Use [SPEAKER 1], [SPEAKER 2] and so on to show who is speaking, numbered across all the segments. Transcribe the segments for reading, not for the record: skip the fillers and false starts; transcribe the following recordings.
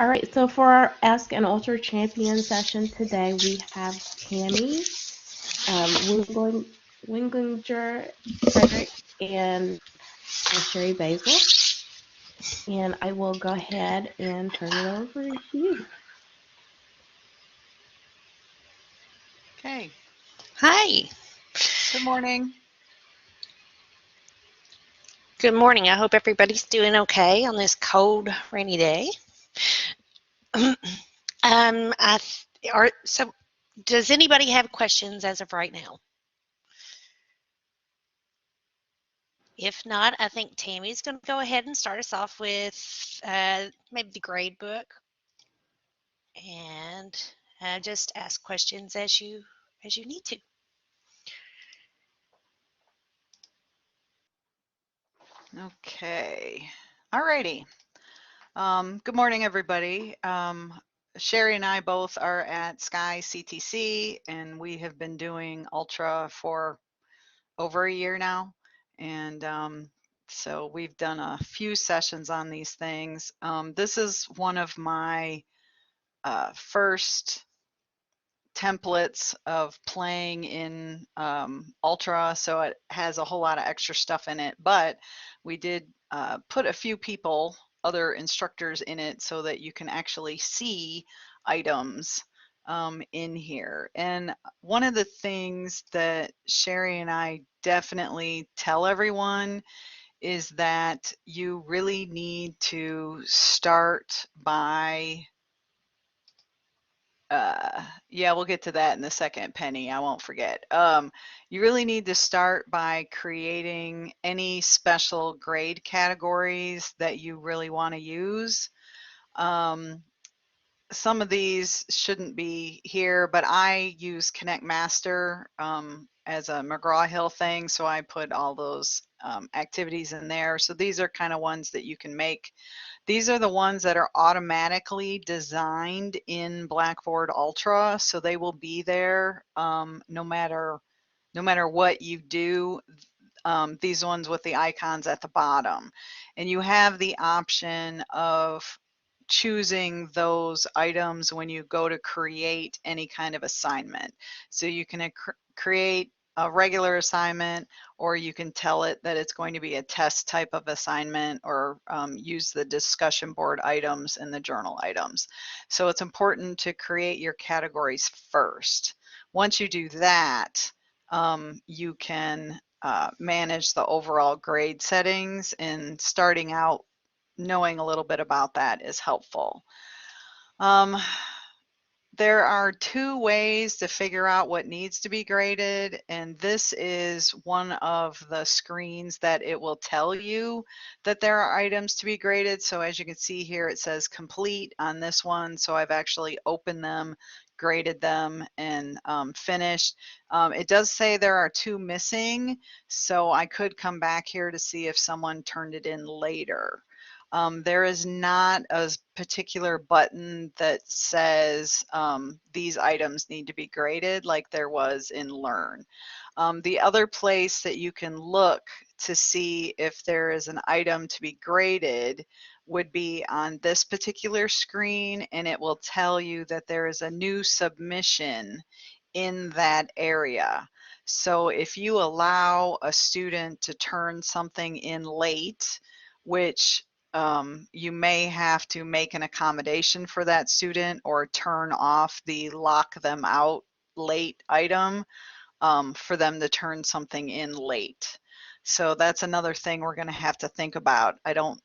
[SPEAKER 1] All right, so for our Ask an Ultra Champion session today, we have Tammy, Willinger-Frederick, and Sherri Basil. And I will go ahead and turn it over to you.
[SPEAKER 2] Okay.
[SPEAKER 3] Hi.
[SPEAKER 2] Good morning.
[SPEAKER 3] Good morning. I hope everybody's doing okay on this cold, rainy day. So does anybody have questions as of right now? If not, I think Tammy's going to go ahead and start us off with maybe the grade book and just ask questions as you need to.
[SPEAKER 2] Okay. All righty. Good morning, everybody. Sherri and I both are at Sky CTC, and we have been doing Ultra for over a year now. And so we've done a few sessions on these things. This is one of my first templates of playing in Ultra, so it has a whole lot of extra stuff in it, but we did put a few people, other instructors in it, so that you can actually see items in here. And one of the things that Sherri and I definitely tell everyone is that you really need to start by yeah, we'll get to that in a second, Penny. I won't forget. You really need to start by creating any special grade categories that you really want to use. Some of these shouldn't be here, but I use Connect Master as a McGraw-Hill thing, so I put all those activities in there. So these are kind of ones that you can make. These are the ones that are automatically designed in Blackboard Ultra, so they will be there no matter what you do. These ones with the icons at the bottom, and you have the option of choosing those items when you go to create any kind of assignment. So you can create a regular assignment, or you can tell it that it's going to be a test type of assignment, or use the discussion board items and the journal items. So it's important to create your categories first. Once you do that, you can manage the overall grade settings, and starting out knowing a little bit about that is helpful. There are two ways to figure out what needs to be graded, and this is one of the screens that it will tell you that there are items to be graded. So as you can see here, it says complete on this one. So I've actually opened them, graded them, and finished. It does say there are two missing, so I could come back here to see if someone turned it in later. There is not a particular button that says these items need to be graded like there was in Learn. The other place that you can look to see if there is an item to be graded would be on this particular screen, and it will tell you that there is a new submission in that area. So if you allow a student to turn something in late, which you may have to make an accommodation for that student, or turn off the lock them out late item for them to turn something in late. So that's another thing we're going to have to think about. I don't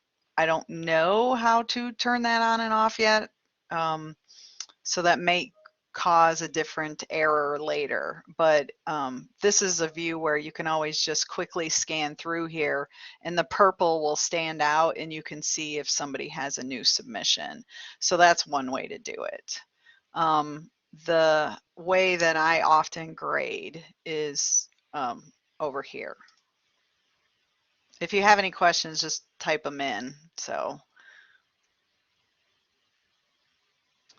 [SPEAKER 2] know how to turn that on and off yet. So that may cause a different error later, but this is a view where you can always just quickly scan through here, and the purple will stand out and you can see if somebody has a new submission. So that's one way to do it. The way that I often grade is over here. If you have any questions, just type them in.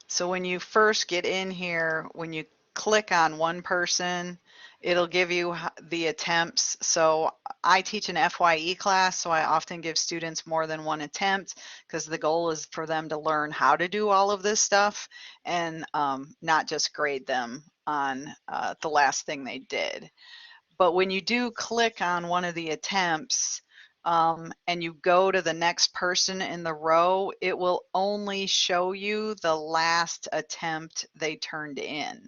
[SPEAKER 2] So when you first get in here, when you click on one person, It'll give you the attempts. So I teach an FYE class, so I often give students more than one attempt because the goal is for them to learn how to do all of this stuff and not just grade them on the last thing they did. But when you do click on one of the attempts and you go to the next person in the row, it will only show you the last attempt they turned in.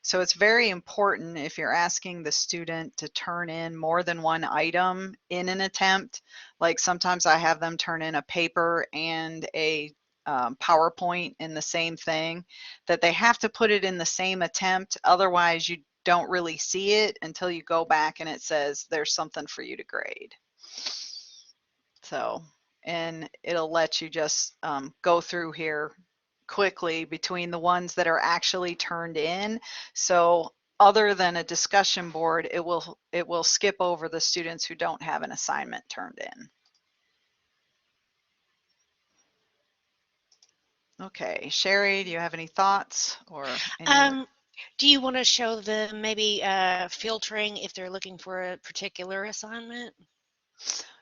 [SPEAKER 2] So it's very important if you're asking the student to turn in more than one item in an attempt. Like sometimes I have them turn in a paper and a PowerPoint in the same thing, that they have to put it in the same attempt. Otherwise, you don't really see it until you go back and it says there's something for you to grade. So, and it'll let you just go through here quickly between the ones that are actually turned in. So other than a discussion board, it will skip over the students who don't have an assignment turned in. Okay, Sherri, do you have any thoughts or any?
[SPEAKER 3] Do you want to show them maybe filtering if they're looking for a particular assignment?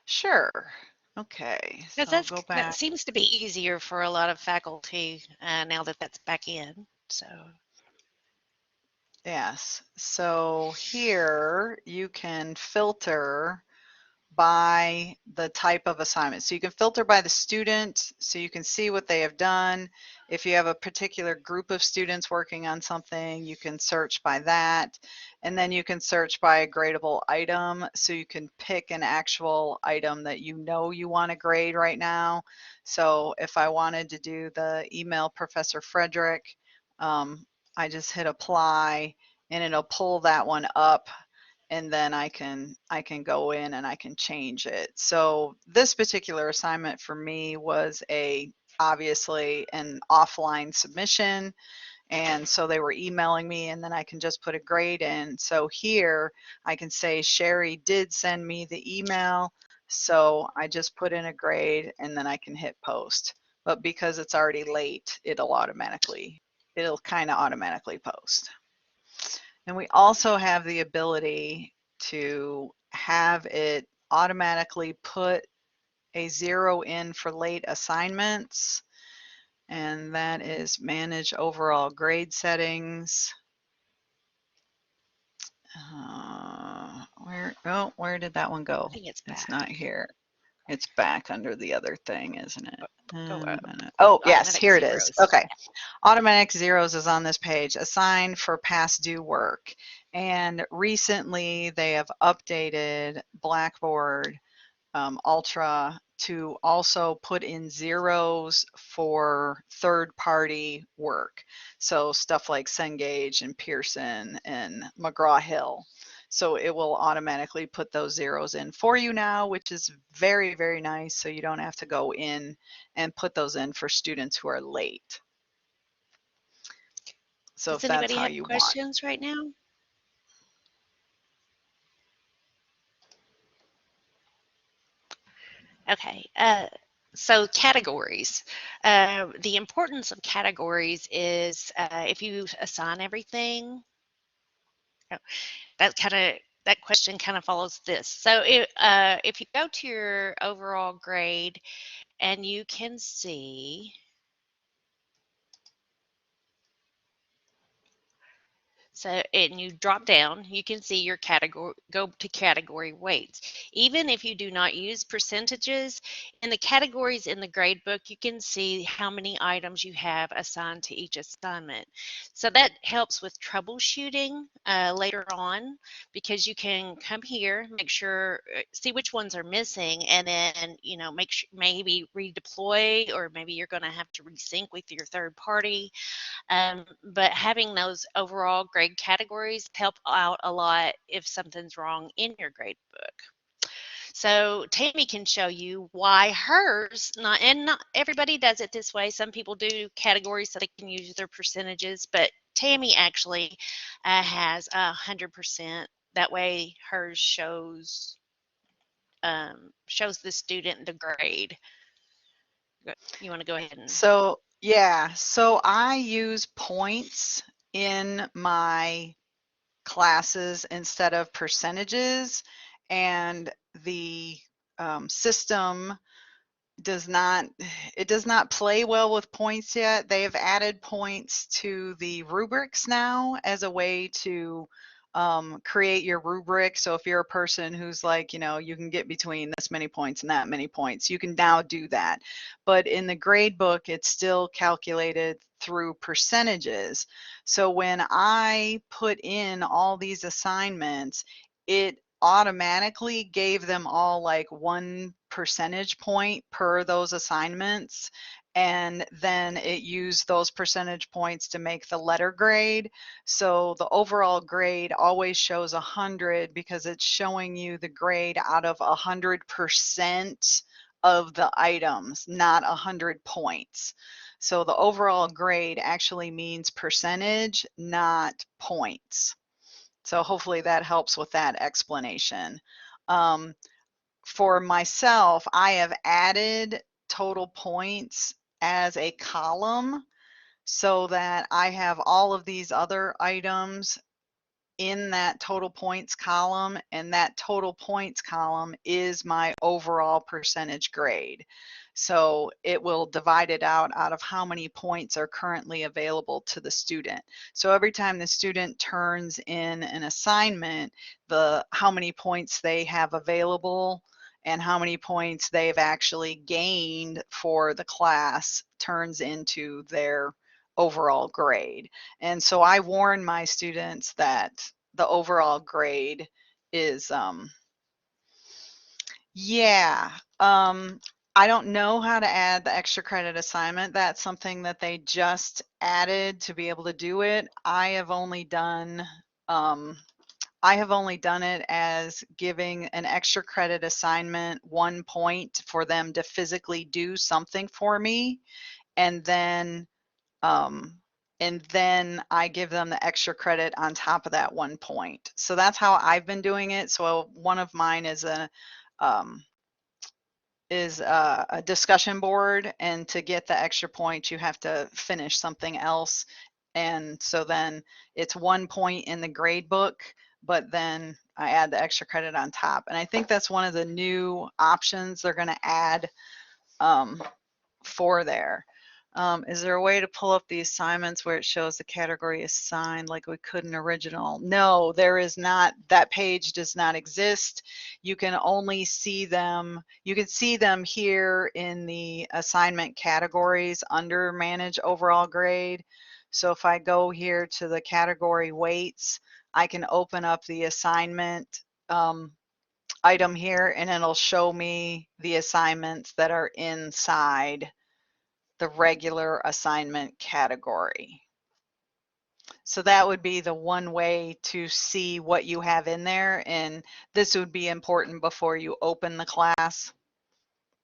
[SPEAKER 2] Sure. Okay, so
[SPEAKER 3] Because
[SPEAKER 2] go
[SPEAKER 3] that
[SPEAKER 2] back.
[SPEAKER 3] seems to be easier for a lot of faculty now that that's back in. So
[SPEAKER 2] Yes, so here you can filter by the type of assignment. So you can filter by the student so you can see what they have done. If you have a particular group of students working on something, you can search by that. And then you can search by a gradable item. So you can pick an actual item that you know you want to grade right now. So if I wanted to do the email Professor Frederick, I just hit apply and it'll pull that one up, and then I can go in and I can change it. So this particular assignment for me was obviously an offline submission, and so they were emailing me, and then I can just put a grade in. So here I can say Sherri did send me the email, so I just put in a grade and then I can hit post. But because it's already late, it'll kind of automatically post. And we also have the ability to have it automatically put a 0 in for late assignments. And that is manage overall grade settings. Where did that one go?
[SPEAKER 3] I think it's back.
[SPEAKER 2] It's not here. It's back under the other thing, isn't it?
[SPEAKER 3] Go up.
[SPEAKER 2] Oh, yes,
[SPEAKER 3] Automatic
[SPEAKER 2] here it is.
[SPEAKER 3] zeros.
[SPEAKER 2] Okay. Automatic zeros is on this page. Assign for past due work. And recently they have updated Blackboard Ultra to also put in zeros for third-party work. So stuff like Cengage and Pearson and McGraw-Hill. So it will automatically put those zeros in for you now, which is very, very nice. So you don't have to go in and put those in for students who are late. So
[SPEAKER 3] Does
[SPEAKER 2] if that's
[SPEAKER 3] anybody
[SPEAKER 2] how
[SPEAKER 3] have
[SPEAKER 2] you want.
[SPEAKER 3] questions right now? Okay. So categories. The importance of categories is if you assign everything, oh, that question kind of follows this. So if you go to your overall grade and you can see, so, and you drop down, you can see your category, go to category weights. Even if you do not use percentages, in the categories in the grade book, you can see how many items you have assigned to each assignment. So that helps with troubleshooting later on, because you can come here, make sure, see which ones are missing, and then, make sure, maybe redeploy, or maybe you're going to have to resync with your third party. But having those overall grade categories help out a lot if something's wrong in your grade book. So Tammy can show you why hers, not everybody does it this way. Some people do categories so they can use their percentages, but Tammy actually has 100%. That way hers shows the student the grade. You want to go ahead and...
[SPEAKER 2] So yeah, so I use points in my classes instead of percentages, and the system does not play well with points yet. They have added points to the rubrics now as a way to create your rubric. So if you're a person who's like, you can get between this many points and that many points, you can now do that. But in the grade book, it's still calculated through percentages. So when I put in all these assignments, it automatically gave them all like 1 percentage point per those assignments, and then it used those percentage points to make the letter grade. So the overall grade always shows 100 because it's showing you the grade out of 100% of the items, not 100 points. So the overall grade actually means percentage, not points. So hopefully that helps with that explanation. For myself, I have added total points as a column so that I have all of these other items in that total points column, and that total points column is my overall percentage grade. So it will divide it out of how many points are currently available to the student. So every time the student turns in an assignment, how many points they have available and how many points they've actually gained for the class turns into their overall grade. And so I warn my students that the overall grade is, I don't know how to add the extra credit assignment. That's something that they just added to be able to do it. I have only done it as giving an extra credit assignment 1 point for them to physically do something for me, and then I give them the extra credit on top of that 1 point. So that's how I've been doing it. So one of mine is a discussion board, and to get the extra points, you have to finish something else. And so then it's 1 point in the grade book, but then I add the extra credit on top. And I think that's one of the new options they're going to add for there. Is there a way to pull up the assignments where it shows the category assigned like we could in original? No, there is not. That page does not exist. You can only see them. You can see them here in the assignment categories under manage overall grade. So if I go here to the category weights, I can open up the assignment item here, and it'll show me the assignments that are inside the regular assignment category. So that would be the one way to see what you have in there, and this would be important before you open the class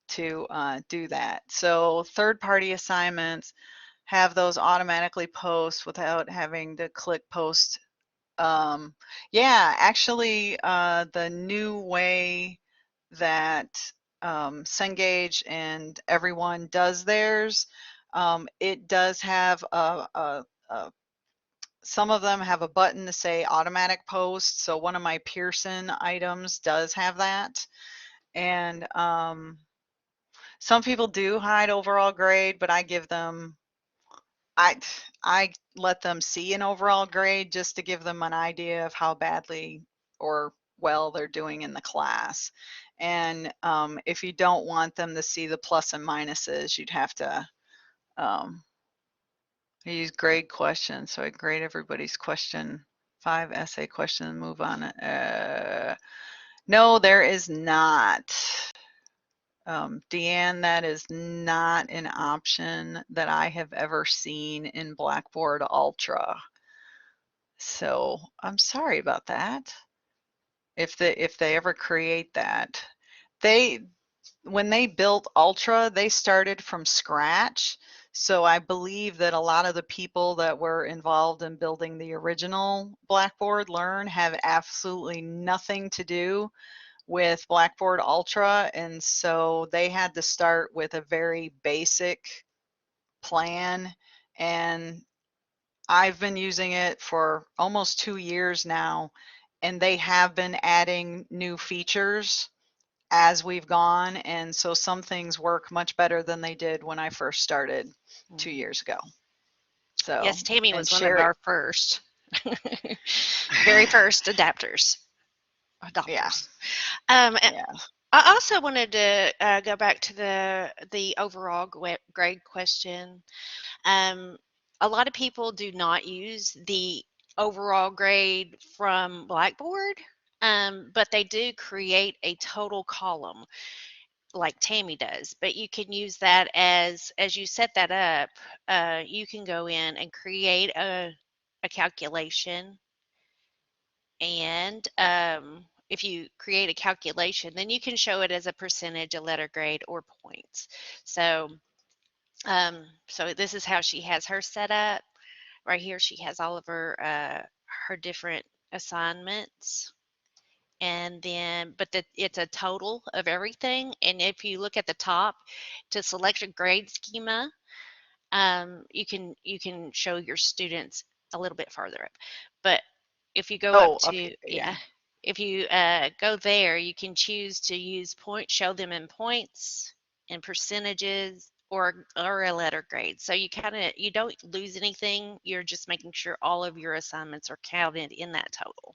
[SPEAKER 2] to do that. So third-party assignments, have those automatically post without having to click post. Yeah, actually the new way that Cengage and everyone does theirs, it does have some of them have a button to say automatic post. So one of my Pearson items does have that. And some people do hide overall grade, but I give them, I let them see an overall grade just to give them an idea of how badly or well they're doing in the class. And if you don't want them to see the plus and minuses, you'd have to use grade questions. So I grade everybody's question, 5 essay questions, and move on. No, there is not. Deanne, that is not an option that I have ever seen in Blackboard Ultra. So I'm sorry about that. If they ever create that, when they built Ultra, they started from scratch. So I believe that a lot of the people that were involved in building the original Blackboard Learn have absolutely nothing to do with Blackboard Ultra, and so they had to start with a very basic plan, and I've been using it for almost 2 years now, and they have been adding new features as we've gone, and so some things work much better than they did when I first started 2 years ago. So,
[SPEAKER 3] Yes, Tammy
[SPEAKER 2] and
[SPEAKER 3] was one of
[SPEAKER 2] Sherri,
[SPEAKER 3] our first, very first adopters.
[SPEAKER 2] yeah,
[SPEAKER 3] And
[SPEAKER 2] yeah.
[SPEAKER 3] I also wanted to go back to the overall grade question. A lot of people do not use the overall grade from Blackboard, but they do create a total column like Tammy does. But you can use that as you set that up, you can go in and create a calculation. And if you create a calculation, then you can show it as a percentage, a letter grade, or points. So, so this is how she has her set up. Right here, she has all of her different assignments, and then it's a total of everything. And if you look at the top to select a grade schema, you can show your students a little bit farther up. But if you go up
[SPEAKER 2] Oh,
[SPEAKER 3] to
[SPEAKER 2] okay, yeah.
[SPEAKER 3] if you go there, you can choose to use points, show them in points and percentages, or a letter grade. So you don't lose anything. You're just making sure all of your assignments are counted in that total,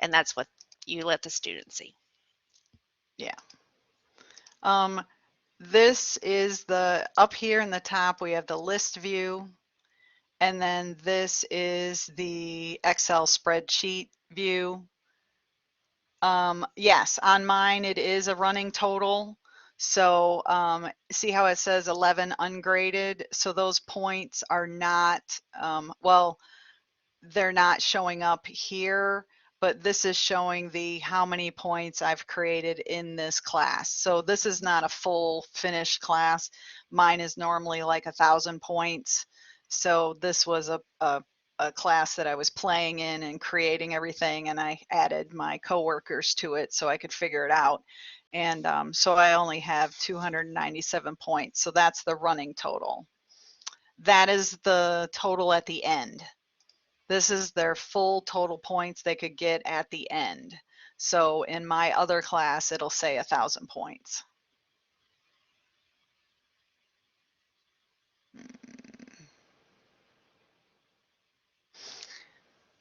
[SPEAKER 3] and that's what you let the students see.
[SPEAKER 2] Yeah. This is up here in the top, we have the list view, and then this is the Excel spreadsheet view. Yes, on mine it is a running total. So see how it says 11 ungraded? So those points are not, well, they're not showing up here, but this is showing how many points I've created in this class. So this is not a full finished class. Mine is normally like 1,000 points. So this was a class that I was playing in and creating everything, and I added my coworkers to it so I could figure it out. And so I only have 297 points. So that's the running total. That is the total at the end. This is their full total points they could get at the end. So in my other class, it'll say 1,000 points.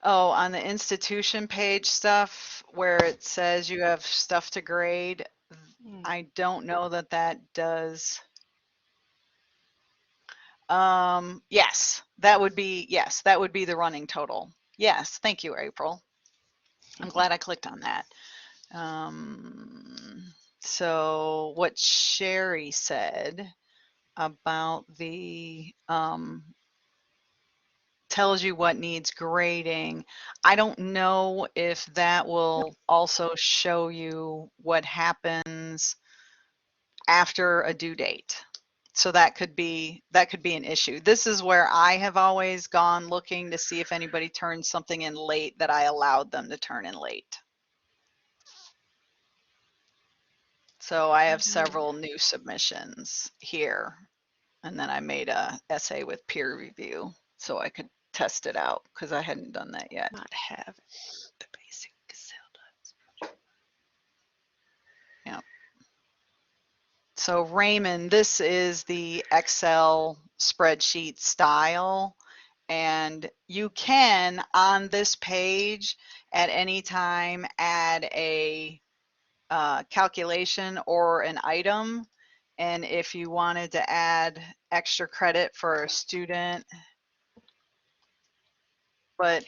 [SPEAKER 2] Oh, on the institution page stuff where it says you have stuff to grade, I don't know that does. Yes, that would be the running total. Yes, thank you, April. I'm glad I clicked on that. So what Sherri said about the tells you what needs grading. I don't know if that will also show you what happens after a due date. So that could be an issue. This is where I have always gone looking to see if anybody turns something in late that I allowed them to turn in late. So I have several new submissions here, and then I made a essay with peer review so I could test it out because I hadn't done that yet.
[SPEAKER 3] Might have the basic Excel does.
[SPEAKER 2] Yeah. So Raymond, this is the Excel spreadsheet style, and you can on this page at any time add a calculation or an item. And if you wanted to add extra credit for a student, but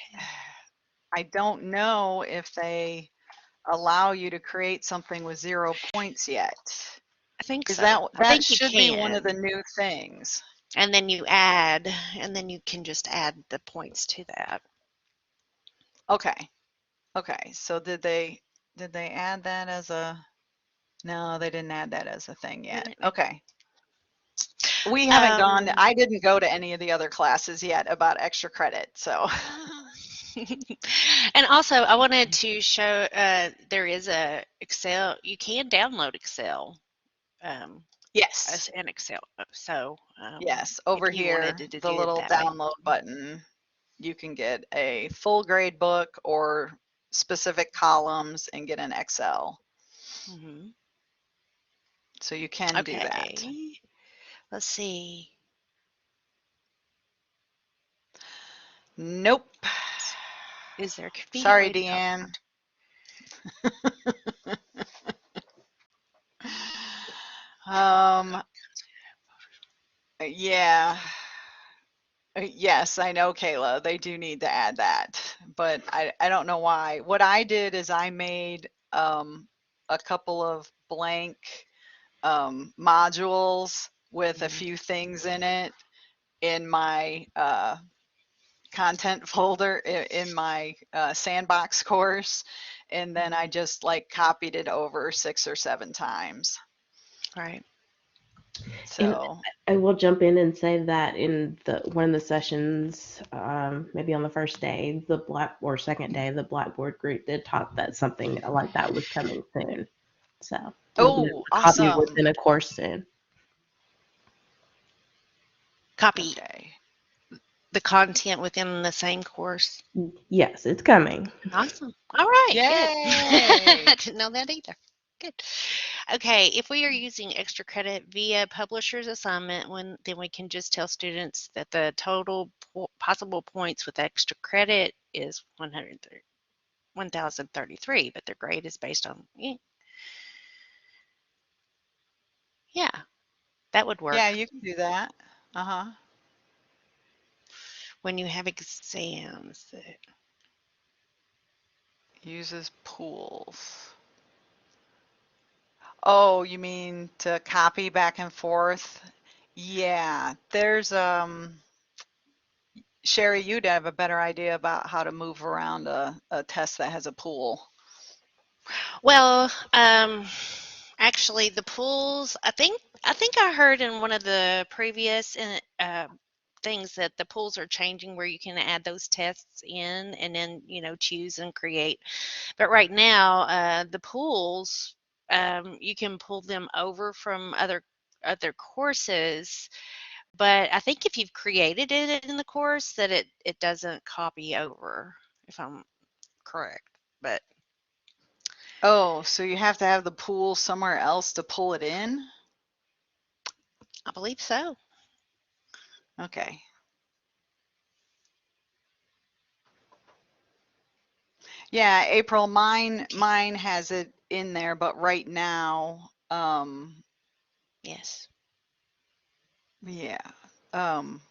[SPEAKER 2] I don't know if they allow you to create something with 0 points yet.
[SPEAKER 3] I think
[SPEAKER 2] Is
[SPEAKER 3] so.
[SPEAKER 2] that
[SPEAKER 3] I think you
[SPEAKER 2] should be one of the
[SPEAKER 3] can.
[SPEAKER 2] new things.
[SPEAKER 3] And then you add, and then you can just add the points to that.
[SPEAKER 2] Okay. Okay. So did they add that as a, no, they didn't add that as a thing yet. Okay. We haven't gone, I didn't go to any of the other classes yet about extra credit, so.
[SPEAKER 3] And also I wanted to show there is a Excel, you can download Excel.
[SPEAKER 2] Yes.
[SPEAKER 3] in Excel. So
[SPEAKER 2] Yes. Over
[SPEAKER 3] if you wanted
[SPEAKER 2] here,
[SPEAKER 3] to
[SPEAKER 2] the
[SPEAKER 3] do it
[SPEAKER 2] little
[SPEAKER 3] that way.
[SPEAKER 2] download button, you can get a full grade book or specific columns and get an Excel.
[SPEAKER 3] Mm-hmm.
[SPEAKER 2] So you can do that.
[SPEAKER 3] Okay. Let's see.
[SPEAKER 2] Nope.
[SPEAKER 3] Is there a convenient
[SPEAKER 2] Sorry,
[SPEAKER 3] way to copy
[SPEAKER 2] Deanne.
[SPEAKER 3] content?
[SPEAKER 2] Yeah. Yes, I know, Kayla. They do need to add that, but I don't know why. What I did is I made a couple of blank modules with a few things in it in my content folder in my sandbox course, and then I just like copied it over 6 or 7 times.
[SPEAKER 3] Right.
[SPEAKER 1] And
[SPEAKER 2] So
[SPEAKER 1] I will jump in and say that in one of the sessions, maybe on the first day, or second day, the Blackboard group did talk that something like that was coming soon. So we'll be able
[SPEAKER 2] oh,
[SPEAKER 1] to copy
[SPEAKER 2] awesome.
[SPEAKER 1] within a course soon.
[SPEAKER 3] Copy
[SPEAKER 2] Okay.
[SPEAKER 3] the content within the same course.
[SPEAKER 1] Yes, it's coming.
[SPEAKER 3] Awesome. All right. Good.
[SPEAKER 2] Yay.
[SPEAKER 3] I didn't know that either. Good. Okay. If we are using extra credit via publisher's assignment, then we can just tell students that the total possible points with extra credit is 1,033, but their grade is based on, yeah, that would work.
[SPEAKER 2] Yeah, you can do that. Uh-huh.
[SPEAKER 3] When you have exams.
[SPEAKER 2] Uses pools. Oh, you mean to copy back and forth? Yeah, there's Sherri, you'd have a better idea about how to move around a test that has a pool.
[SPEAKER 3] Well, actually, the pools. I think I heard in one of the previous things that the pools are changing where you can add those tests in and then choose and create. But right now, the pools, you can pull them over from other courses. But I think if you've created it in the course, that it doesn't copy over. If I'm correct, but
[SPEAKER 2] Oh, so you have to have the pool somewhere else to pull it in?
[SPEAKER 3] I believe so.
[SPEAKER 2] Okay. Yeah, April, mine has it in there, but right now,
[SPEAKER 3] Yes.
[SPEAKER 2] yeah. Um,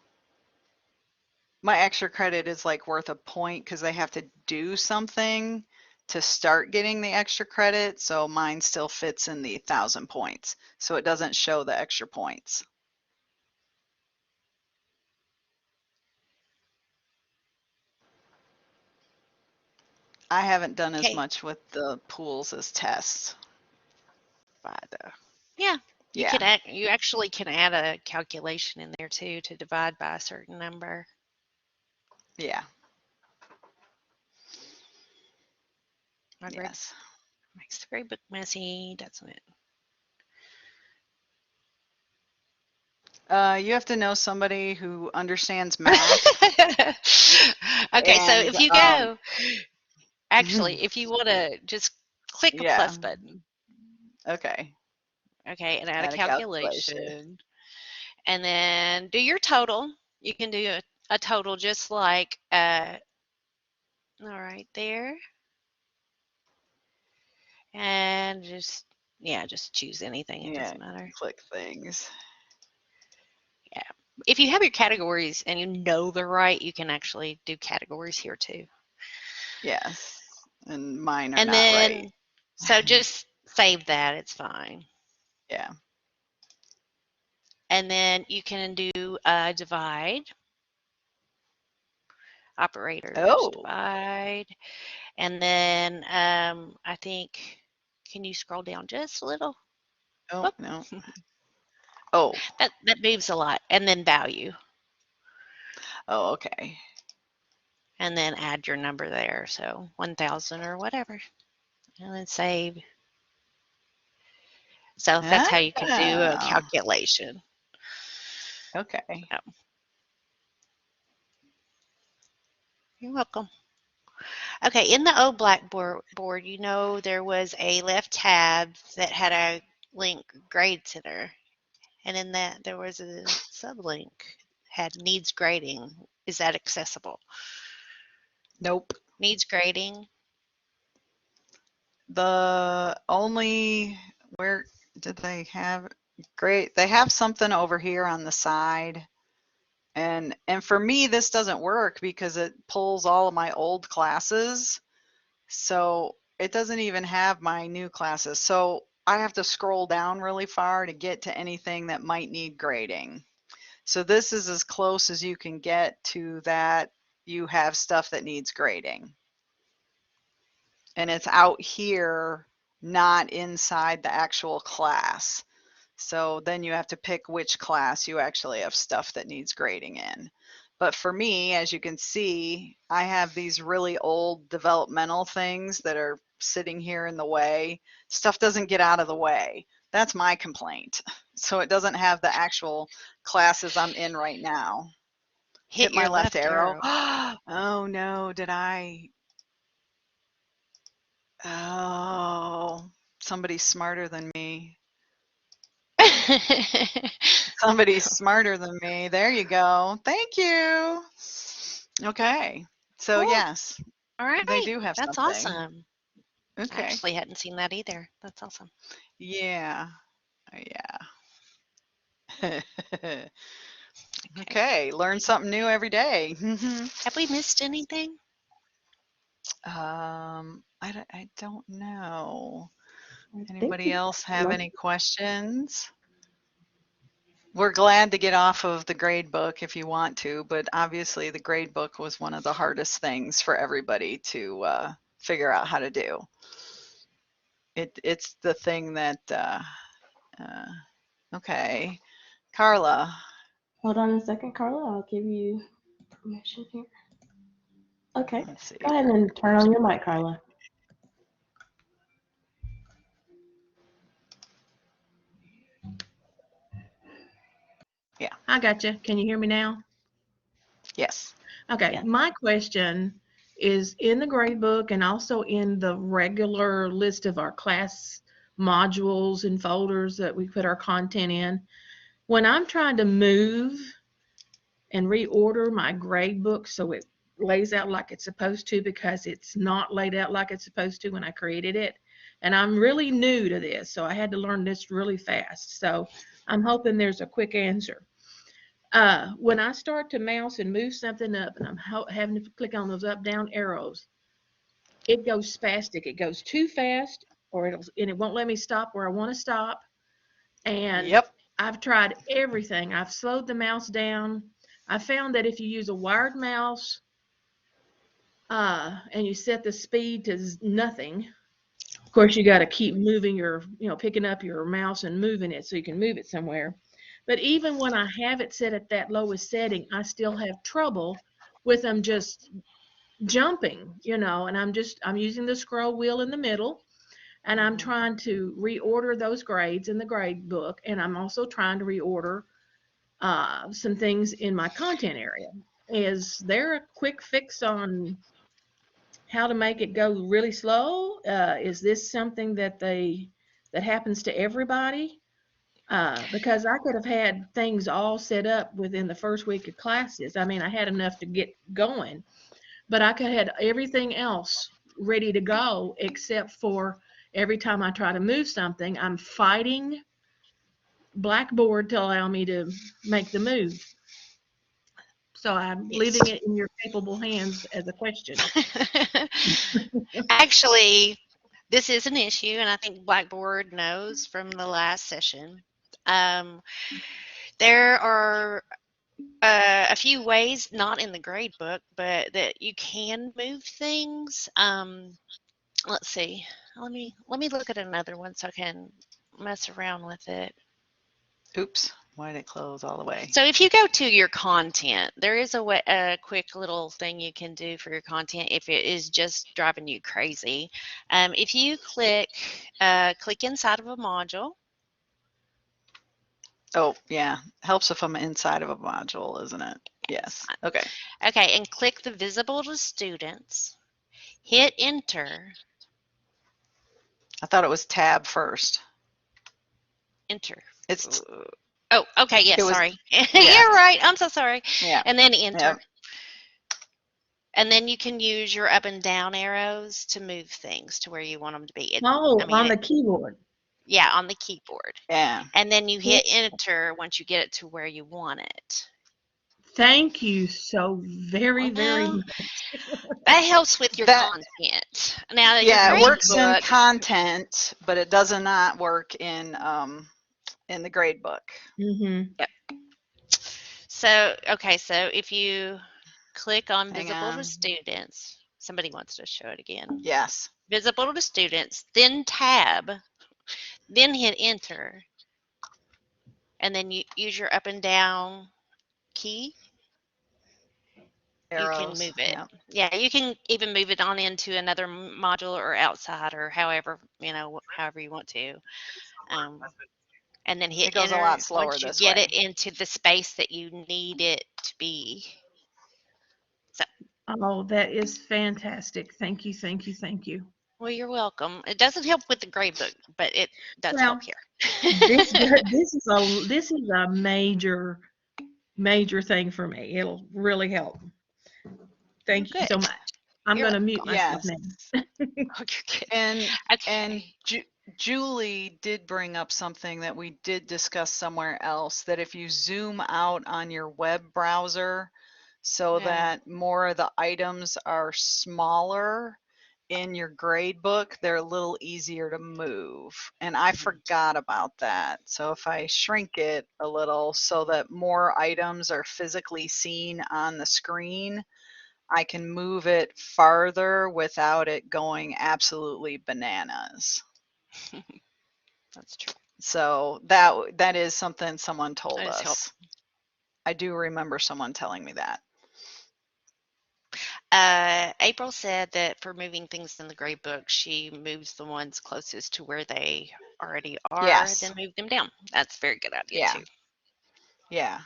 [SPEAKER 2] my extra credit is like worth a point because they have to do something to start getting the extra credit. So mine still fits in the 1,000 points. So it doesn't show the extra points. I haven't done as
[SPEAKER 3] Okay.
[SPEAKER 2] much with the pools as tests.
[SPEAKER 3] Yeah,
[SPEAKER 2] Yeah,
[SPEAKER 3] you actually can add a calculation in there too to divide by a certain number.
[SPEAKER 2] yeah,
[SPEAKER 3] My grade
[SPEAKER 2] yes.
[SPEAKER 3] makes the grade book messy, doesn't it?
[SPEAKER 2] You have to know somebody who understands math
[SPEAKER 3] Okay, so
[SPEAKER 2] and
[SPEAKER 3] if you go, actually, if you want to just click a
[SPEAKER 2] yeah,
[SPEAKER 3] plus button,
[SPEAKER 2] okay.
[SPEAKER 3] okay, and add a
[SPEAKER 2] Add a calculation.
[SPEAKER 3] calculation, and then do your total. You can do a total just like, all right, there, and just choose anything. It
[SPEAKER 2] Yeah,
[SPEAKER 3] doesn't matter.
[SPEAKER 2] click things.
[SPEAKER 3] Yeah. If you have your categories and you know they're right, you can actually do categories here too.
[SPEAKER 2] Yes, and mine are
[SPEAKER 3] And
[SPEAKER 2] not right.
[SPEAKER 3] then, so just save that, it's fine.
[SPEAKER 2] Yeah.
[SPEAKER 3] And then you can do divide, operators,
[SPEAKER 2] Oh,
[SPEAKER 3] divide. And then I think, can you scroll down just a little?
[SPEAKER 2] oh,
[SPEAKER 3] Whoop.
[SPEAKER 2] no. Oh,
[SPEAKER 3] That moves a lot. And then value.
[SPEAKER 2] oh, okay.
[SPEAKER 3] And then add your number there. So 1,000 or whatever. And then save. So that's how you can do a
[SPEAKER 2] Oh,
[SPEAKER 3] calculation.
[SPEAKER 2] okay.
[SPEAKER 3] So, you're welcome. Okay, in the old Blackboard, there was a left tab that had a link Grade Center, and in that there was a sublink had needs grading. Is that accessible?
[SPEAKER 2] Nope.
[SPEAKER 3] Needs grading.
[SPEAKER 2] The only, where did they have, great, they have something over here on the side. And for me, this doesn't work because it pulls all of my old classes. So it doesn't even have my new classes. So I have to scroll down really far to get to anything that might need grading. So this is as close as you can get to that you have stuff that needs grading. And it's out here, not inside the actual class. So then you have to pick which class you actually have stuff that needs grading in. But for me, as you can see, I have these really old developmental things that are sitting here in the way. Stuff doesn't get out of the way. That's my complaint. So it doesn't have the actual classes I'm in right now.
[SPEAKER 3] Hit
[SPEAKER 2] My
[SPEAKER 3] your
[SPEAKER 2] left arrow.
[SPEAKER 3] arrow.
[SPEAKER 2] Oh no, did I? Oh, somebody's smarter than me. Somebody's smarter than me. There you go. Thank you. Okay. So
[SPEAKER 3] Cool.
[SPEAKER 2] yes,
[SPEAKER 3] All right.
[SPEAKER 2] they do have
[SPEAKER 3] That's
[SPEAKER 2] something.
[SPEAKER 3] awesome. I
[SPEAKER 2] Okay.
[SPEAKER 3] actually hadn't seen that either. That's awesome.
[SPEAKER 2] Yeah. Yeah. Okay. Learn something new every day.
[SPEAKER 3] Have we missed anything?
[SPEAKER 2] I don't know.
[SPEAKER 1] I think
[SPEAKER 2] Anybody else have
[SPEAKER 1] most-
[SPEAKER 2] any questions? We're glad to get off of the grade book if you want to, but obviously the grade book was one of the hardest things for everybody to figure out how to do. It's the thing that, okay. Carla.
[SPEAKER 1] Hold on a second, Carla. I'll give you permission here. Okay.
[SPEAKER 2] Let's see.
[SPEAKER 1] Go ahead and turn on your mic, Carla.
[SPEAKER 2] Yeah.
[SPEAKER 4] I got you. Can you hear me now?
[SPEAKER 2] Yes.
[SPEAKER 4] Okay.
[SPEAKER 1] Yeah.
[SPEAKER 4] My question is in the grade book and also in the regular list of our class modules and folders that we put our content in. When I'm trying to move and reorder my grade book so it lays out like it's supposed to, because it's not laid out like it's supposed to when I created it. And I'm really new to this, so I had to learn this really fast. So I'm hoping there's a quick answer. When I start to mouse and move something up and I'm having to click on those up down arrows, it goes spastic. It goes too fast, or it won't let me stop where I want to stop. And
[SPEAKER 2] Yep.
[SPEAKER 4] I've tried everything. I've slowed the mouse down. I found that if you use a wired mouse and you set the speed to nothing, of course you got to keep moving picking up your mouse and moving it so you can move it somewhere. But even when I have it set at that lowest setting, I still have trouble with them just jumping, and I'm using the scroll wheel in the middle, and I'm trying to reorder those grades in the grade book, and I'm also trying to reorder some things in my content area. Is there a quick fix on how to make it go really slow? Is this something that happens to everybody? Because I could have had things all set up within the first week of classes. I mean, I had enough to get going, but I could have had everything else ready to go except for every time I try to move something, I'm fighting Blackboard to allow me to make the move. So I'm leaving it in your capable hands as a question.
[SPEAKER 3] Actually, this is an issue, and I think Blackboard knows from the last session. There are a few ways, not in the grade book, but that you can move things. Let's see. Let me look at another one so I can mess around with it.
[SPEAKER 2] Oops. Why did it close all the way?
[SPEAKER 3] So if you go to your content, there is a quick little thing you can do for your content if it is just driving you crazy. If you click inside of a module,
[SPEAKER 2] Oh, yeah. Helps if I'm inside of a module, isn't it? Yes. Okay.
[SPEAKER 3] Okay, and click the visible to students. Hit enter.
[SPEAKER 2] I thought it was tab first.
[SPEAKER 3] Enter.
[SPEAKER 2] It's
[SPEAKER 3] Oh, okay. Yes,
[SPEAKER 2] It was-
[SPEAKER 3] sorry.
[SPEAKER 2] yeah.
[SPEAKER 3] You're right. I'm so sorry.
[SPEAKER 2] yeah.
[SPEAKER 3] And then enter.
[SPEAKER 2] Yep.
[SPEAKER 3] And then you can use your up and down arrows to move things to where you want them to be.
[SPEAKER 4] Oh,
[SPEAKER 3] I mean,
[SPEAKER 4] on the keyboard.
[SPEAKER 3] Yeah, on the keyboard.
[SPEAKER 2] Yeah.
[SPEAKER 3] And then you hit enter once you get it to where you want it.
[SPEAKER 4] Thank you so very, very
[SPEAKER 3] Well,
[SPEAKER 4] much.
[SPEAKER 3] That helps with your
[SPEAKER 2] That-
[SPEAKER 3] content. Now, your
[SPEAKER 2] Yeah, it
[SPEAKER 3] grade
[SPEAKER 2] works in
[SPEAKER 3] book,
[SPEAKER 2] content, but it does not work in the grade book.
[SPEAKER 4] Mm-hmm.
[SPEAKER 3] So, okay, so if you click on
[SPEAKER 2] Hang
[SPEAKER 3] visible to
[SPEAKER 2] on.
[SPEAKER 3] students, somebody wants to show it again.
[SPEAKER 2] Yes.
[SPEAKER 3] Visible to students, then tab, then hit enter, and then you use your up and down key.
[SPEAKER 2] Arrows.
[SPEAKER 3] You can move it.
[SPEAKER 2] Yep.
[SPEAKER 3] Yeah, you can even move it on into another module or outside or however, however you want to. And then hit
[SPEAKER 2] It goes a
[SPEAKER 3] enter
[SPEAKER 2] lot slower
[SPEAKER 3] once you
[SPEAKER 2] this
[SPEAKER 3] get
[SPEAKER 2] way.
[SPEAKER 3] it into the space that you need it to be.
[SPEAKER 4] Oh, that is fantastic. Thank you, thank you, thank you.
[SPEAKER 3] Well, you're welcome. It doesn't help with the grade book, but it does
[SPEAKER 4] Well,
[SPEAKER 3] help here.
[SPEAKER 4] This is a major thing for me. It'll really help. Thank you so
[SPEAKER 3] Good.
[SPEAKER 4] much. I'm
[SPEAKER 3] You're
[SPEAKER 4] going to mute myself
[SPEAKER 2] Yes.
[SPEAKER 4] now.
[SPEAKER 3] Oh, you're good.
[SPEAKER 2] And
[SPEAKER 3] Okay.
[SPEAKER 2] Julie did bring up something that we did discuss somewhere else, that if you zoom out on your web browser so
[SPEAKER 3] Yeah.
[SPEAKER 2] that more of the items are smaller in your grade book, they're a little easier to move. And I forgot about that. So if I shrink it a little so that more items are physically seen on the screen, I can move it farther without it going absolutely bananas.
[SPEAKER 3] That's true.
[SPEAKER 2] So that is something someone told
[SPEAKER 3] That is
[SPEAKER 2] us.
[SPEAKER 3] helpful.
[SPEAKER 2] I do remember someone telling me that.
[SPEAKER 3] April said that for moving things in the grade book, she moves the ones closest to where they already are,
[SPEAKER 2] Yes.
[SPEAKER 3] then move them down. That's a very good idea
[SPEAKER 2] Yeah.
[SPEAKER 3] too.
[SPEAKER 2] Yeah.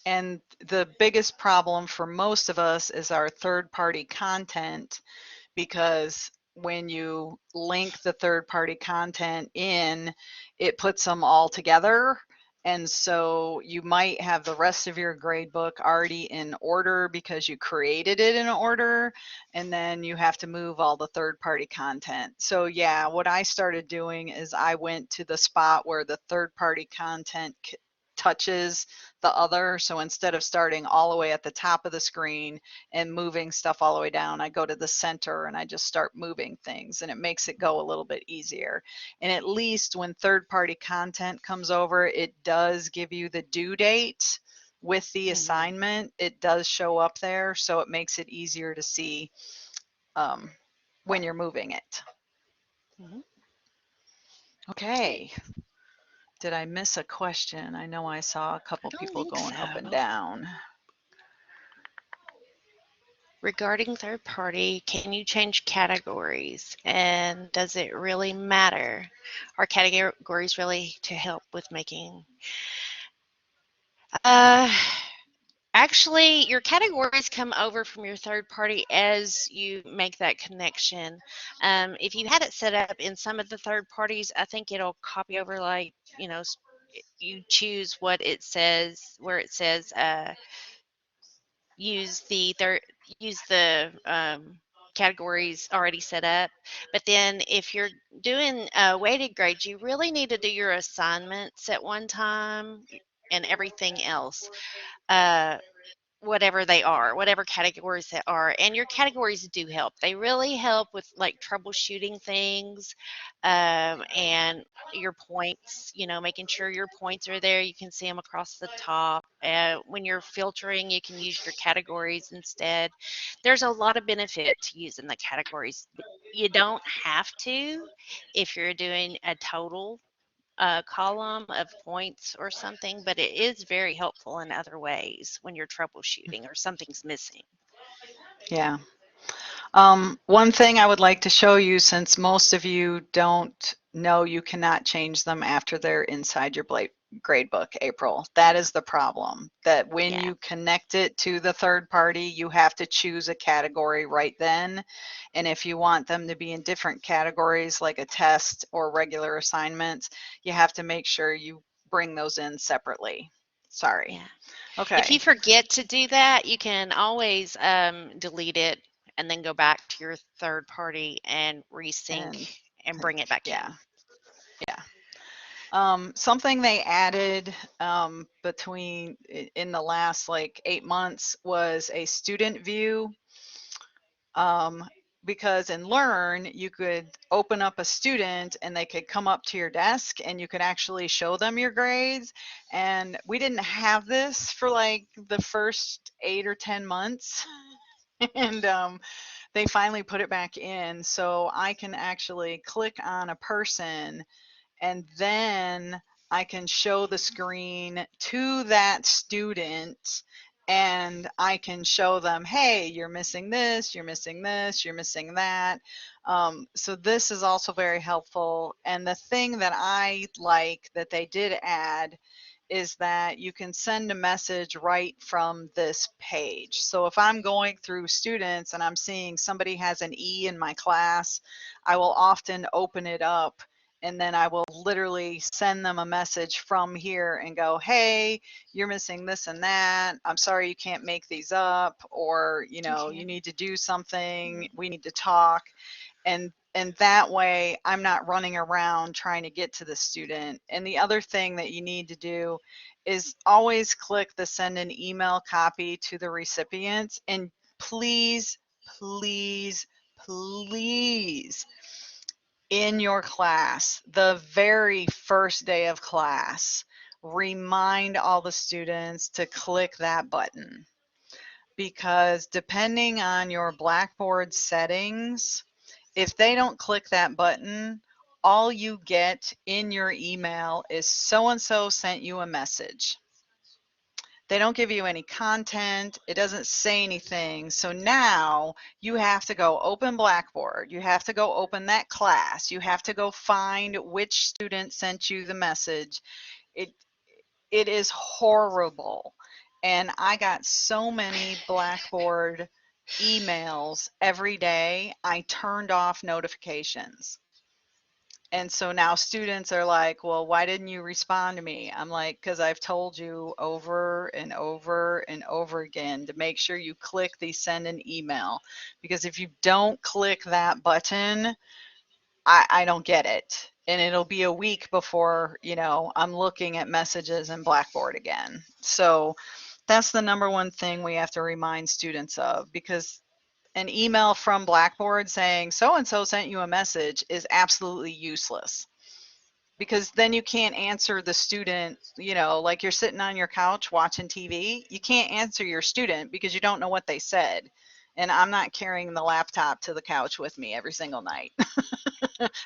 [SPEAKER 2] And the biggest problem for most of us is our third-party content, because when you link the third-party content in, it puts them all together. And so you might have the rest of your grade book already in order because you created it in order, and then you have to move all the third-party content. So yeah, what I started doing is I went to the spot where the third-party content touches the other. So instead of starting all the way at the top of the screen and moving stuff all the way down, I go to the center and I just start moving things, and it makes it go a little bit easier. And at least when third-party content comes over, it does give you the due date with the assignment. It does show up there, so it makes it easier to see when you're moving it.
[SPEAKER 3] Mhm.
[SPEAKER 2] Okay. Did I miss a question? I know I saw a couple
[SPEAKER 3] don't
[SPEAKER 2] people
[SPEAKER 3] think
[SPEAKER 2] going up and
[SPEAKER 3] so.
[SPEAKER 2] down.
[SPEAKER 3] Regarding third party, can you change categories? And does it really matter? Are categories really to help with making? Actually, your categories come over from your third party as you make that connection. If you had it set up in some of the third parties, I think it'll copy over like, you choose what it says, where it says use the categories already set up. But then if you're doing weighted grades, you really need to do your assignments at one time and everything else. Whatever they are, whatever categories they are. And your categories do help. They really help with like troubleshooting things, and your points, making sure your points are there. You can see them across the top. When you're filtering, you can use your categories instead. There's a lot of benefit to using the categories. You don't have to if you're doing a total column of points or something, but it is very helpful in other ways when you're troubleshooting or something's missing.
[SPEAKER 2] Yeah. One thing I would like to show you, since most of you don't know you cannot change them after they're inside your gradebook, April. That is the problem, that when
[SPEAKER 3] Yeah.
[SPEAKER 2] you connect it to the third party, you have to choose a category right then. And if you want them to be in different categories, like a test or regular assignments, you have to make sure you bring those in separately. Sorry.
[SPEAKER 3] Yeah.
[SPEAKER 2] Okay.
[SPEAKER 3] If you forget to do that, you can always delete it and then go back to your third party and resync and bring it back
[SPEAKER 2] yeah.
[SPEAKER 3] in.
[SPEAKER 2] Yeah. Something they added between in the last like 8 months was a student view. Because in Learn, you could open up a student and they could come up to your desk and you could actually show them your grades. And we didn't have this for like the first 8 or 10 months. And they finally put it back in. So I can actually click on a person and then I can show the screen to that student and I can show them, hey, you're missing this, you're missing this, you're missing that. So this is also very helpful. And the thing that I like that they did add is that you can send a message right from this page. So if I'm going through students and I'm seeing somebody has an E in my class, I will often open it up and then I will literally send them a message from here and go, hey, you're missing this and that. I'm sorry you can't make these up, or, you know, you need to do something. We need to talk. And that way I'm not running around trying to get to the student. And the other thing that you need to do is always click the send an email copy to the recipients. And please, please, please, in your class, the very first day of class, remind all the students to click that button. Because depending on your Blackboard settings, if they don't click that button, all you get in your email is so-and-so sent you a message. They don't give you any content. It doesn't say anything. So now you have to go open Blackboard. You have to go open that class. You have to go find which student sent you the message. It is horrible. And I got so many Blackboard emails every day. I turned off notifications. And so now students are like, well, why didn't you respond to me? I'm like, because I've told you over and over and over again to make sure you click the send an email. Because if you don't click that button, I don't get it. And it'll be a week before, you know, I'm looking at messages in Blackboard again. So that's the number one thing we have to remind students of, because an email from Blackboard saying so-and-so sent you a message is absolutely useless, because then you can't answer the student, you know, like you're sitting on your couch watching TV, you can't answer your student because you don't know what they said. And I'm not carrying the laptop to the couch with me every single night.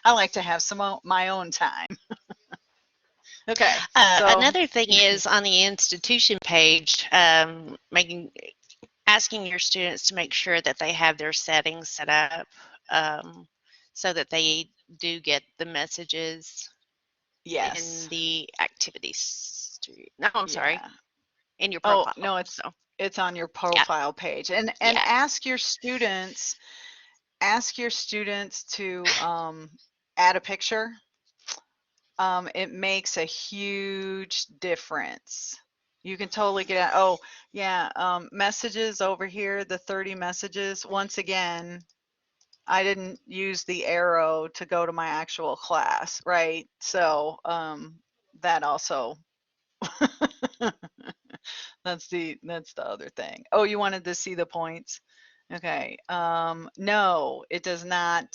[SPEAKER 2] I like to have some of my own time. Okay. So
[SPEAKER 3] Another thing is on the institution page, asking your students to make sure that they have their settings set up so that they do get the messages
[SPEAKER 2] yes.
[SPEAKER 3] in the activities. No, I'm sorry,
[SPEAKER 2] Yeah.
[SPEAKER 3] in your
[SPEAKER 2] Oh,
[SPEAKER 3] profile.
[SPEAKER 2] no,
[SPEAKER 3] So
[SPEAKER 2] it's on your
[SPEAKER 3] yeah,
[SPEAKER 2] profile page. And
[SPEAKER 3] yeah,
[SPEAKER 2] ask your students to add a picture. It makes a huge difference. You can totally get out. Oh, yeah. Messages over here, the 30 messages. Once again, I didn't use the arrow to go to my actual class, right? So that also, that's the other thing. Oh, you wanted to see the points? Okay. No, it does not.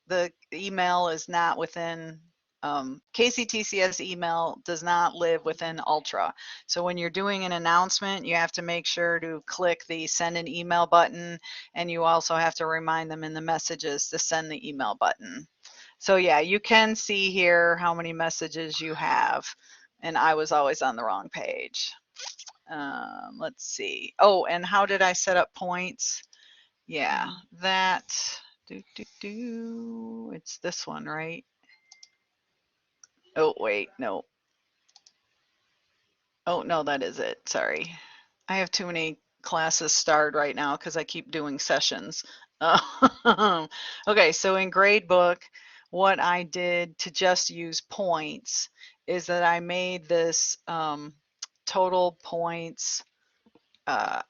[SPEAKER 2] The email is not within, KCTCS email does not live within Ultra. So when you're doing an announcement, you have to make sure to click the send an email button, and you also have to remind them in the messages to send the email button. So yeah, you can see here how many messages you have, and I was always on the wrong page. Let's see. Oh, and how did I set up points? Yeah, that, it's this one, right? Oh, wait, no. Oh, no, that is it. Sorry. I have too many classes starred right now because I keep doing sessions. Okay, so in gradebook, what I did to just use points is that I made this total points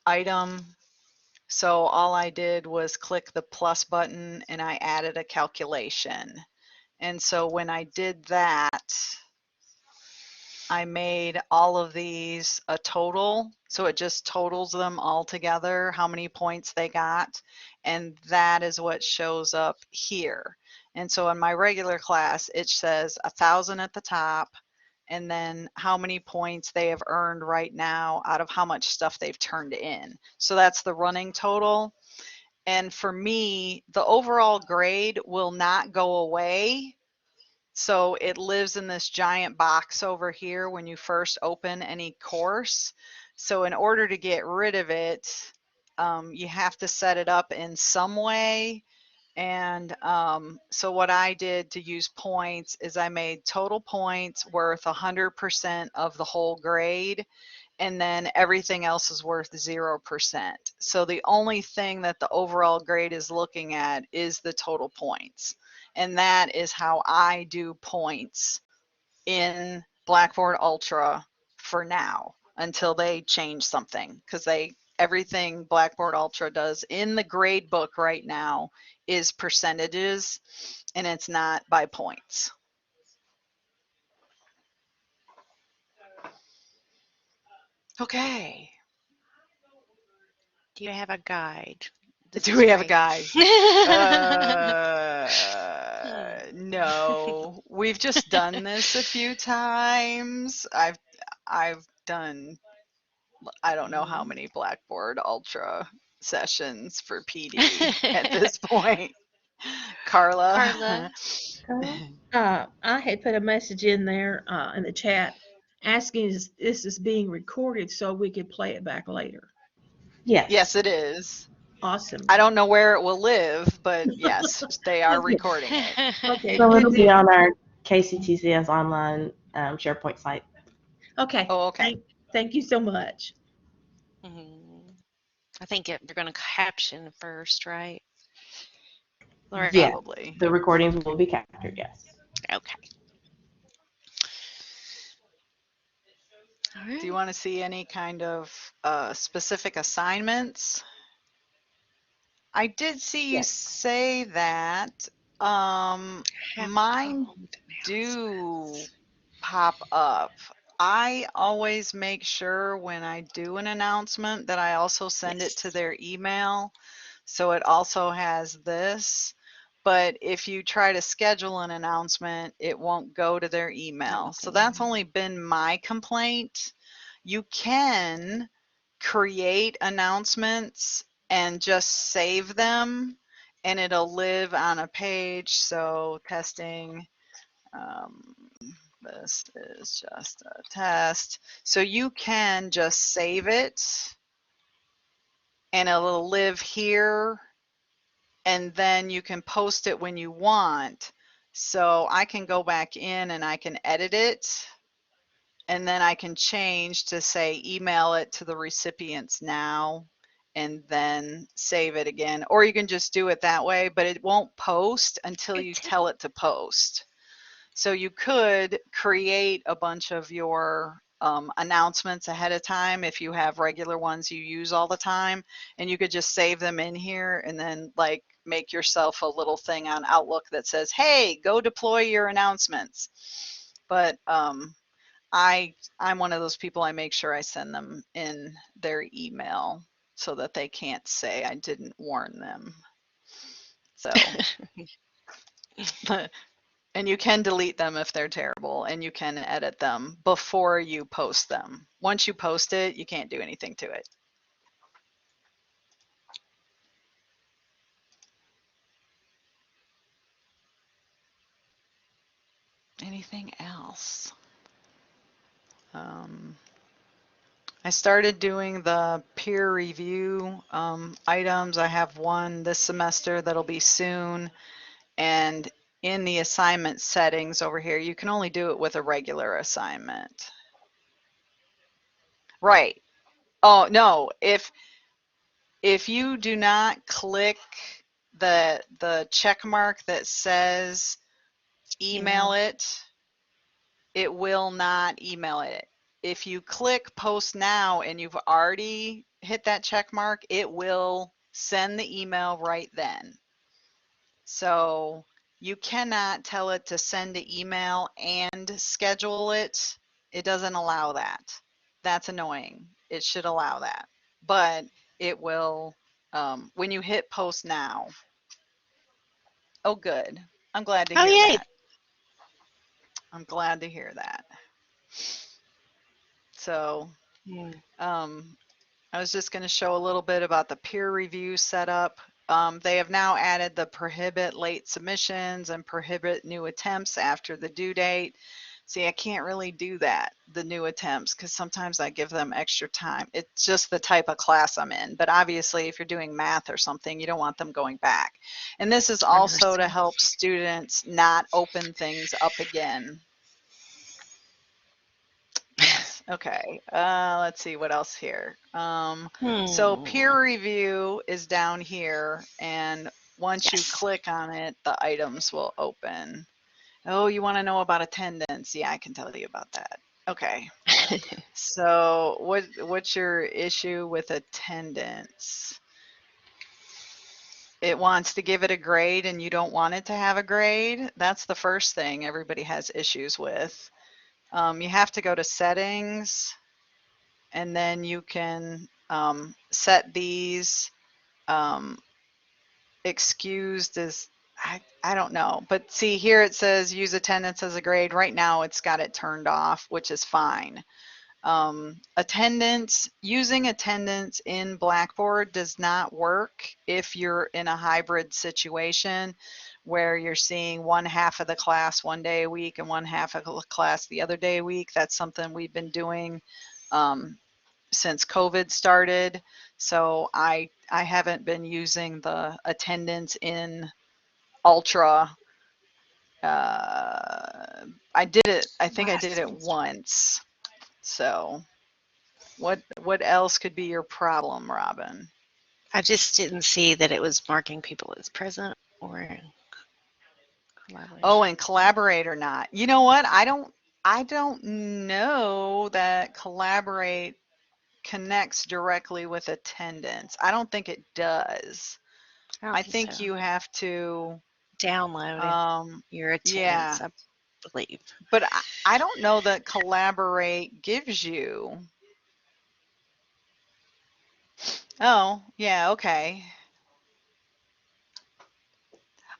[SPEAKER 2] item. So all I did was click the plus button and I added a calculation. And so when I did that, I made all of these a total. So it just totals them all together, how many points they got. And that is what shows up here. And so in my regular class, it says 1,000 at the top, and then how many points they have earned right now out of how much stuff they've turned in. So that's the running total. And for me, the overall grade will not go away. So it lives in this giant box over here when you first open any course. So in order to get rid of it, you have to set it up in some way. And so what I did to use points is I made total points worth 100% of the whole grade, and then everything else is worth 0%. So the only thing that the overall grade is looking at is the total points. And that is how I do points in Blackboard Ultra for now until they change something, because everything Blackboard Ultra does in the grade book right now is percentages, and it's not by points. Okay.
[SPEAKER 3] Do you have a guide?
[SPEAKER 2] Do we have a guide? No, we've just done this a few times. I've done, I don't know how many Blackboard Ultra sessions for PD at this point. Carla.
[SPEAKER 4] I had put a message in there in the chat asking if this is being recorded so we could play it back later.
[SPEAKER 1] Yes.
[SPEAKER 2] Yes, it is.
[SPEAKER 4] Awesome.
[SPEAKER 2] I don't know where it will live, but yes, they are recording it.
[SPEAKER 4] Okay.
[SPEAKER 1] So
[SPEAKER 4] good
[SPEAKER 1] it'll be
[SPEAKER 4] deal.
[SPEAKER 1] on our KCTCS online SharePoint site.
[SPEAKER 4] Okay.
[SPEAKER 2] Oh, okay.
[SPEAKER 4] Thank you so much.
[SPEAKER 3] Mhm. I think they're going to caption first, right? Or,
[SPEAKER 1] Yeah,
[SPEAKER 2] Probably.
[SPEAKER 1] the recordings will be captured, yes.
[SPEAKER 3] okay. All right.
[SPEAKER 2] Do you want to see any kind of specific assignments? I did see you say that. Mine do pop up. I always make sure when I do an announcement that I also send it to their email. So it also has this. But if you try to schedule an announcement, it won't go to their email. So that's only been my complaint. You can create announcements and just save them, and it'll live on a page. So testing, this is just a test. So you can just save it and it'll live here, and then you can post it when you want. So I can go back in and I can edit it, and then I can change to say email it to the recipients now, and then save it again. Or you can just do it that way, but it won't post until you tell it to post. So you could create a bunch of your announcements ahead of time if you have regular ones you use all the time, and you could just save them in here and then like make yourself a little thing on Outlook that says, hey, go deploy your announcements. But I'm one of those people, I make sure I send them in their email so that they can't say I didn't warn them. So, and you can delete them if they're terrible, and you can edit them before you post them. Once you post it, you can't do anything to it. Anything else? I started doing the peer review items. I have one this semester that'll be soon. And in the assignment settings over here, you can only do it with a regular assignment. Right. Oh, no. If you do not click the check mark that says email it, it will not email it. If you click post now and you've already hit that check mark, it will send the email right then. So you cannot tell it to send an email and schedule it. It doesn't allow that. That's annoying. It should allow that. But it will, when you hit post now. Oh, good. I'm glad to
[SPEAKER 3] Oh,
[SPEAKER 2] hear
[SPEAKER 3] yay.
[SPEAKER 2] that. I'm glad to hear that. So, I was just going to show a little bit about the peer review setup. They have now added the prohibit late submissions and prohibit new attempts after the due date. See, I can't really do that, the new attempts, because sometimes I give them extra time. It's just the type of class I'm in. But obviously, if you're doing math or something, you don't want them going back. And this is also to help students not open things up again. Yes. Okay. Let's see what else here. So peer review is down here, and once you click on it, the items will open. Oh, you want to know about attendance? Yeah, I can tell you about that. Okay. So what's your issue with attendance? It wants to give it a grade and you don't want it to have a grade. That's the first thing everybody has issues with. You have to go to settings, and then you can set these excused as, I don't know. But see here it says use attendance as a grade. Right now it's got it turned off, which is fine. Using attendance in Blackboard does not work if you're in a hybrid situation where you're seeing one half of the class one day a week and one half of the class the other day a week. That's something we've been doing since COVID started. So I haven't been using the attendance in Ultra. I did it, I think I did it once. So what else could be your problem, Robin?
[SPEAKER 3] I just didn't see that it was marking people as present or collaboration.
[SPEAKER 2] Oh, and collaborate or not. You know what? I don't know that collaborate connects directly with attendance. I don't think it does. I think
[SPEAKER 3] so.
[SPEAKER 2] you have to
[SPEAKER 3] download your attendance,
[SPEAKER 2] yeah.
[SPEAKER 3] I believe.
[SPEAKER 2] But I don't know that collaborate gives you. Oh, yeah, okay.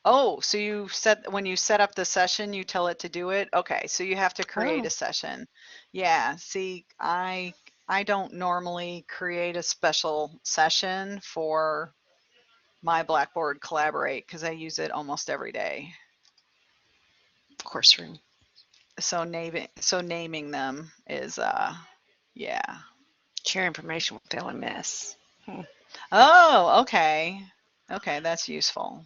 [SPEAKER 2] Oh, so you set, when you set up the session, you tell it to do it? Okay, so you have to create a session. Yeah, see, I don't normally create a special session for my Blackboard Collaborate because I use it almost every day.
[SPEAKER 3] Course room.
[SPEAKER 2] So naming them is yeah.
[SPEAKER 3] Share information with LMS.
[SPEAKER 2] Oh, okay. Okay, that's useful.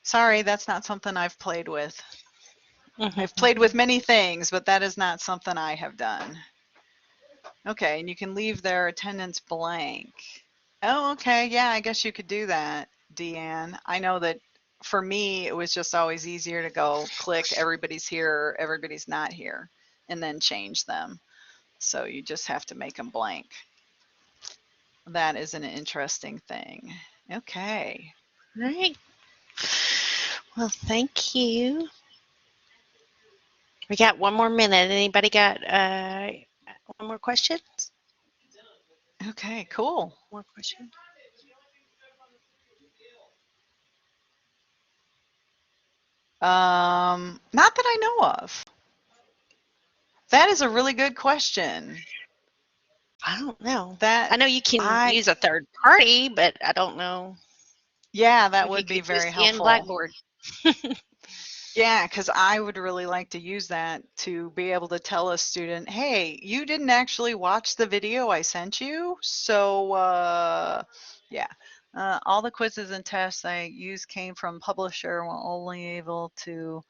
[SPEAKER 2] Sorry, that's not something I've played with. I've played with many things, but that is not something I have done. Okay, and you can leave their attendance blank. Oh, okay. Yeah, I guess you could do that, Deanne. I know that for me, it was just always easier to go click everybody's here, everybody's not here, and then change them. So you just have to make them blank. That is an interesting thing. Okay.
[SPEAKER 3] All right. Well, thank you. We got one more minute. Anybody got one more question?
[SPEAKER 2] Okay, cool.
[SPEAKER 3] More question?
[SPEAKER 2] Not that I know of. That is a really good question.
[SPEAKER 3] I don't know.
[SPEAKER 2] That
[SPEAKER 3] I know you can use a third party, but I don't know.
[SPEAKER 2] Yeah, that
[SPEAKER 3] if
[SPEAKER 2] would be
[SPEAKER 3] you could
[SPEAKER 2] very
[SPEAKER 3] just
[SPEAKER 2] helpful.
[SPEAKER 3] In Blackboard.
[SPEAKER 2] Yeah, because I would really like to use that to be able to tell a student, hey, you didn't actually watch the video I sent you. So yeah, all the quizzes and tests I used came from publisher. We're only able to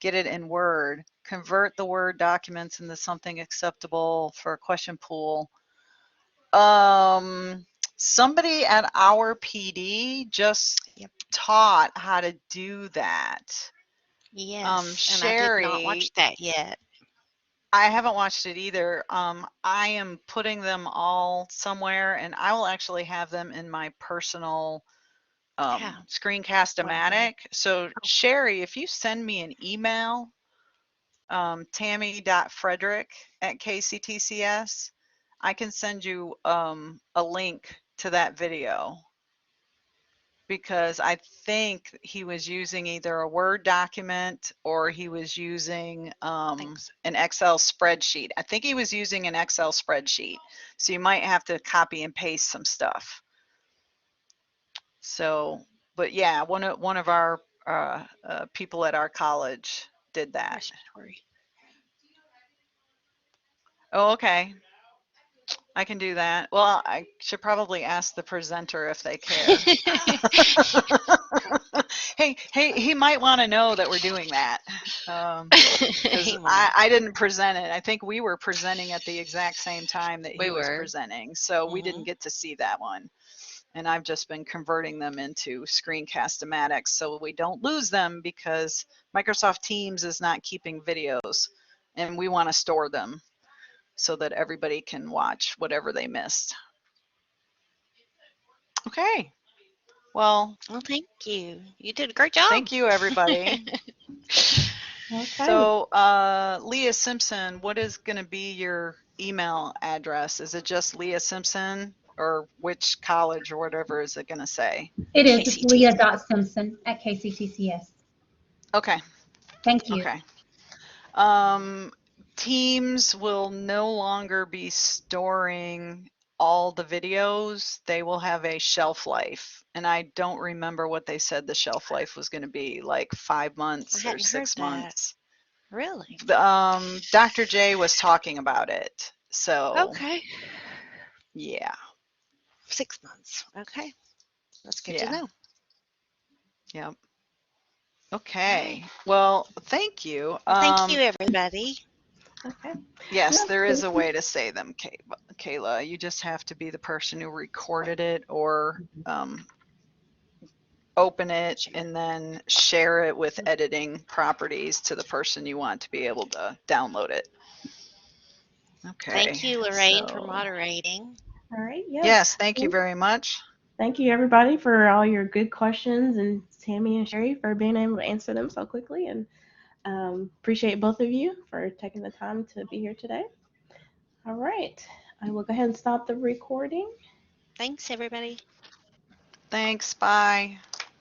[SPEAKER 2] get it in Word, convert the Word documents into something acceptable for a question pool. Somebody at our PD just taught how to do that.
[SPEAKER 3] Yes,
[SPEAKER 2] Sherri,
[SPEAKER 3] and I did not watch that yet.
[SPEAKER 2] I haven't watched it either. I am putting them all somewhere, and I will actually have them in my personal Screencast-O-Matic. So Sherri, if you send me an email, tammy.frederick@kctcs, I can send you a link to that video, because I think he was using either a Word document or he was using an Excel spreadsheet. I think he was using an Excel spreadsheet. So you might have to copy and paste some stuff. So, but yeah, one of our people at our college did that. Oh, okay. I can do that. Well, I should probably ask the presenter if they care. Hey, he might want to know that we're doing that. Because I didn't present it. I think we were presenting at the exact same time that he was presenting. So we didn't get to see that one. And I've just been converting them into Screencast-O-Matic so we don't lose them, because Microsoft Teams is not keeping videos, and we want to store them so that everybody can watch whatever they missed. Okay. Well,
[SPEAKER 3] thank you. You did a great job.
[SPEAKER 2] Thank you, everybody.
[SPEAKER 1] Okay.
[SPEAKER 2] So, Leah Simpson, what is going to be your email address? Is it just Leah Simpson, or which college or whatever is it going to say?
[SPEAKER 5] It is. It's leah.simpson@kctcs.
[SPEAKER 2] Okay.
[SPEAKER 5] Thank you.
[SPEAKER 2] Okay. Teams will no longer be storing all the videos. They will have a shelf life. And I don't remember what they said the shelf life was going to be, like 5 months or 6 months.
[SPEAKER 3] Really?
[SPEAKER 2] Dr. J was talking about it. So,
[SPEAKER 3] okay.
[SPEAKER 2] Yeah.
[SPEAKER 3] 6 months. Okay. That's good to know.
[SPEAKER 2] Yep. Okay. Well, thank you.
[SPEAKER 3] Thank you, everybody.
[SPEAKER 1] Okay.
[SPEAKER 2] Yes, there is a way to say them, Kayla. You just have to be the person who recorded it, or open it and then share it with editing properties to the person you want to be able to download it. Okay.
[SPEAKER 3] Thank you, Lorraine, for moderating.
[SPEAKER 1] All right.
[SPEAKER 2] Yes, thank you very much.
[SPEAKER 1] Thank you, everybody, for all your good questions, and Tammy and Sherri for being able to answer them so quickly. And appreciate both of you for taking the time to be here today. All right. I will go ahead and stop the recording.
[SPEAKER 3] Thanks, everybody.
[SPEAKER 2] Thanks. Bye.